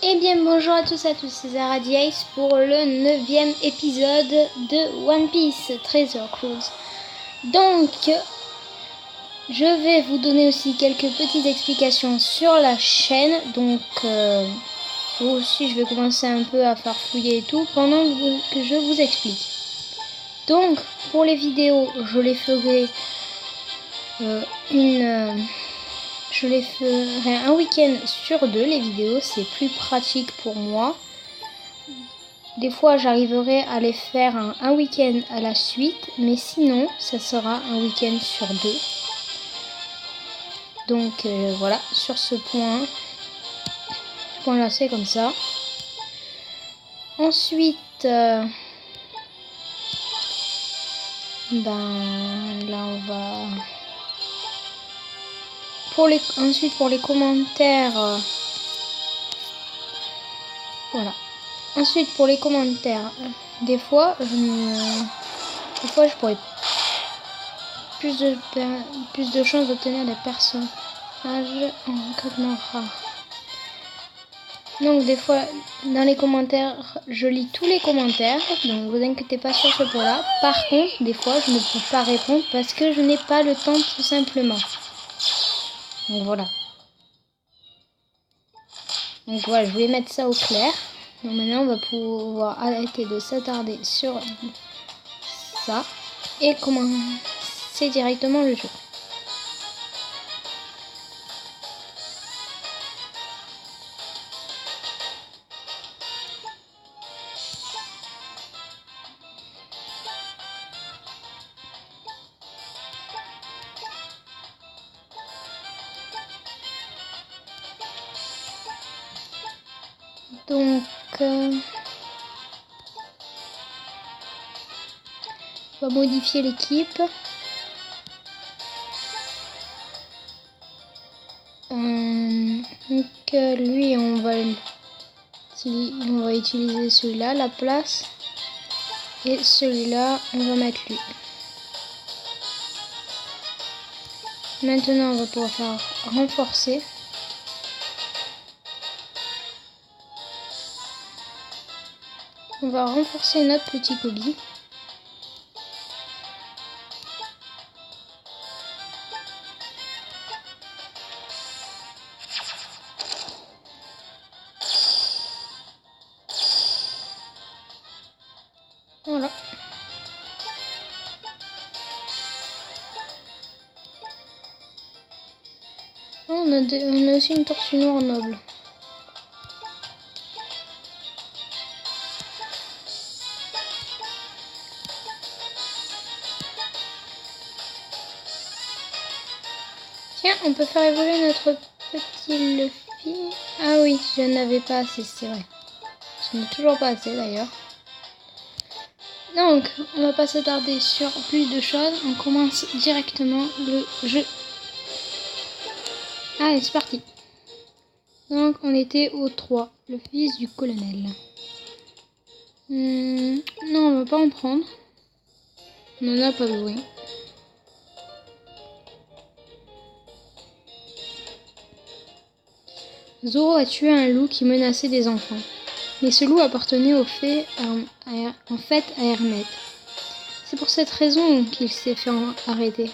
Eh bien bonjour à tous c'est Zara Dice pour le 9e épisode de One Piece Treasure Cruise. Donc, je vais vous donner aussi quelques petites explications sur la chaîne. Donc, vous aussi je vais commencer un peu à farfouiller et tout pendant que je vous explique. Donc, pour les vidéos, je les ferai un week-end sur deux, les vidéos, c'est plus pratique pour moi. Des fois, j'arriverai à les faire un week-end à la suite, mais sinon, ça sera un week-end sur deux. Donc voilà, sur ce point-là, c'est comme ça. Ensuite, là, on va... Ensuite, pour les commentaires... Voilà. Ensuite, pour les commentaires, des fois, je pourrais plus de chances d'obtenir des personnages en code rare. Donc, des fois, dans les commentaires, je lis tous les commentaires, donc vous inquiétez pas sur ce point-là. Par contre, des fois, je ne peux pas répondre parce que je n'ai pas le temps, tout simplement. Donc, voilà. Donc, voilà, je vais mettre ça au clair. Donc maintenant, on va pouvoir arrêter de s'attarder sur ça et commencer directement le jeu. Donc, on va modifier l'équipe. Donc, lui, on va utiliser celui-là, la place. Et celui-là, on va mettre lui. Maintenant, on va pouvoir faire renforcer. On va renforcer notre petit colis. Voilà. On a aussi une tortue noire noble. Tiens, on peut faire évoluer notre petit Luffy. Ah oui, je n'avais pas assez, c'est vrai. Je n'ai toujours pas assez d'ailleurs. Donc, on va pas s'attarder sur plus de choses. On commence directement le jeu. Allez, c'est parti. Donc, on était au 3, le fils du colonel. Non, on va pas en prendre. On n'en a pas besoin. Zoro a tué un loup qui menaçait des enfants. Mais ce loup appartenait en fait à Hermès. C'est pour cette raison qu'il s'est fait arrêter.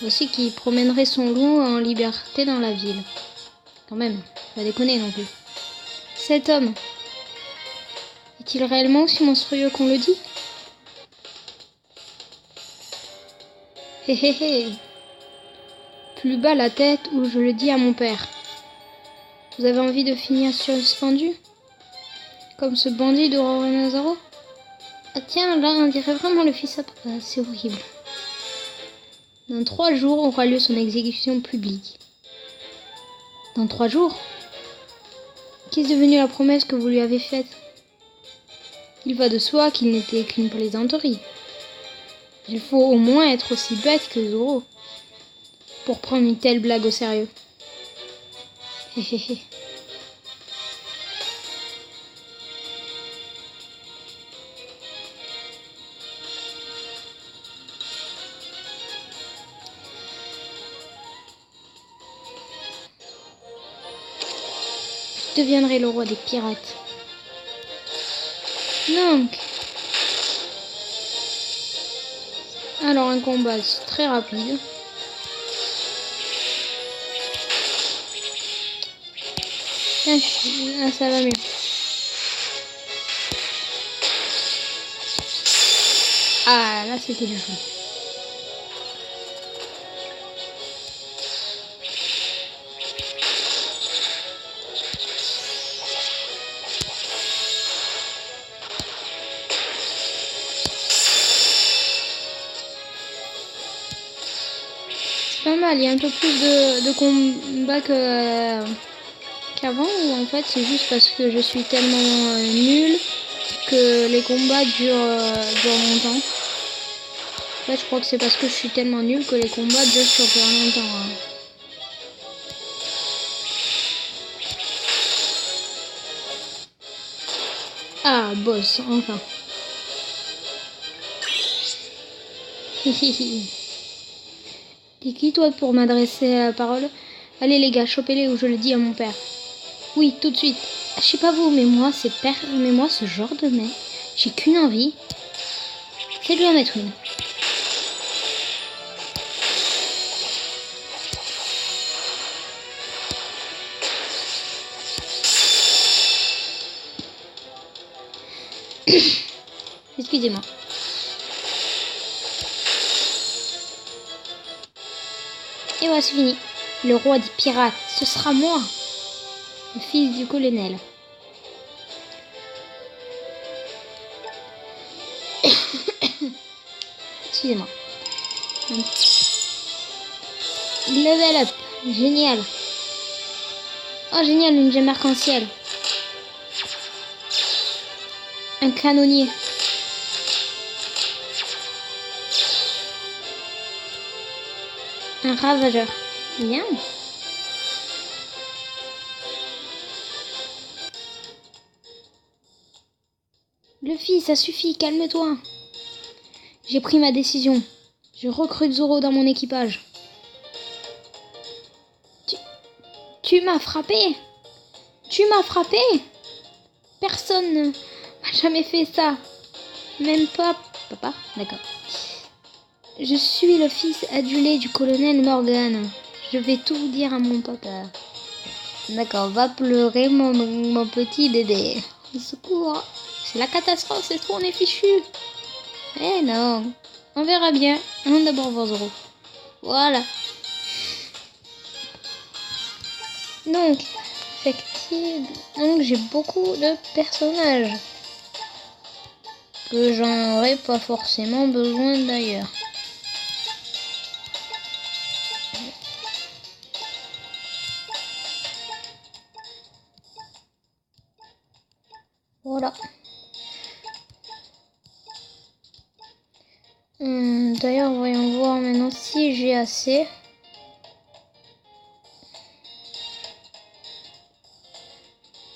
Aussi qu'il promènerait son loup en liberté dans la ville. Quand même, pas déconner non plus. Cet homme est-il réellement aussi monstrueux qu'on le dit? Hé hé hé. Plus bas la tête ou je le dis à mon père. Vous avez envie de finir suspendu? Comme ce bandit de Roronoa? Ah tiens, là on dirait vraiment le fils à papa, c'est horrible. Dans 3 jours aura lieu son exécution publique. Dans 3 jours? Qu'est-ce devenu la promesse que vous lui avez faite? Il va de soi qu'il n'était qu'une plaisanterie. Il faut au moins être aussi bête que Zoro pour prendre une telle blague au sérieux. Hé hé hé. deviendrai le roi des pirates. Donc, alors un combat très rapide. Ah, ça va mieux. Ah, là c'était du jeu. Pas mal, il y a un peu plus de combats qu'avant, ou en fait c'est juste parce que je suis tellement nulle que les combats durent longtemps. En fait je crois que c'est parce que je suis tellement nulle que les combats durent super longtemps. Hein. Ah, boss, enfin. T'es qui toi pour m'adresser la parole? Allez les gars, chopez-les ou je le dis à mon père. Oui, tout de suite. Je sais pas vous, mais moi, ce genre de mec, j'ai qu'une envie, c'est de lui en mettre une. Excusez-moi. Et voilà, c'est fini. Le roi des pirates, ce sera moi, le fils du colonel. Excusez-moi. Level up, génial. Oh génial, une gemme arc-en-ciel. Un canonnier. Un ravageur. Bien. Luffy, ça suffit, calme-toi. J'ai pris ma décision. Je recrute Zoro dans mon équipage. Tu m'as frappé. Tu m'as frappé. Personne n'a jamais fait ça. Même pas... Papa? D'accord. Je suis le fils adulé du colonel Morgan. Je vais tout dire à mon papa. D'accord, va pleurer mon petit bébé. Au secours. C'est la catastrophe, c'est tout, on est fichu. Eh non. On verra bien. On va d'abord voir Zoro. Voilà. Donc, effectivement, donc j'ai beaucoup de personnages que j'en aurais pas forcément besoin d'ailleurs. Voilà. D'ailleurs, voyons voir maintenant si j'ai assez.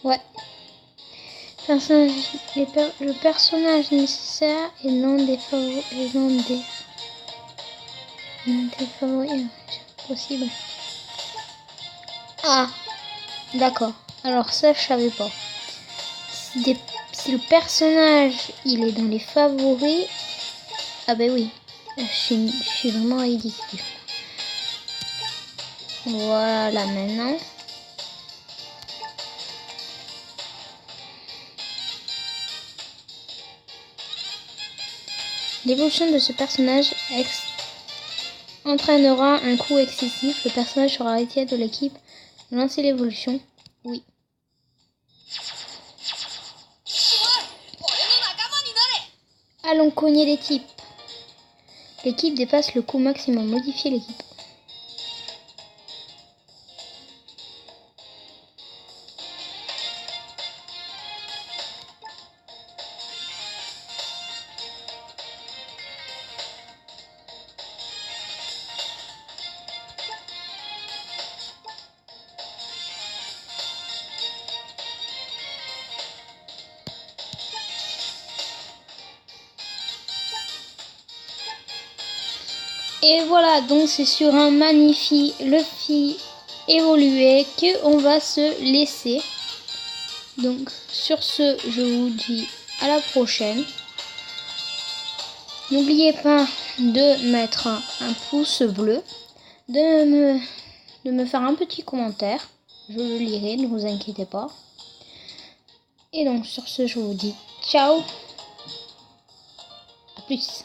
Ouais. Le personnage nécessaire est l'un des favoris. C'est possible. Ah, d'accord. Alors ça, je savais pas. Si le personnage, il est dans les favoris... Ah ben oui. Je suis vraiment ridicule. Voilà, maintenant. L'évolution de ce personnage entraînera un coût excessif. Le personnage sera retiré de l'équipe. Lancer l'évolution. Oui. Allons cogner les types. L'équipe dépasse le coût maximum. Modifier l'équipe. Et voilà, donc c'est sur un magnifique Luffy évolué qu'on va se laisser. Donc sur ce, je vous dis à la prochaine. N'oubliez pas de mettre un pouce bleu, de me faire un petit commentaire. Je le lirai, ne vous inquiétez pas. Et donc sur ce, je vous dis ciao. À plus.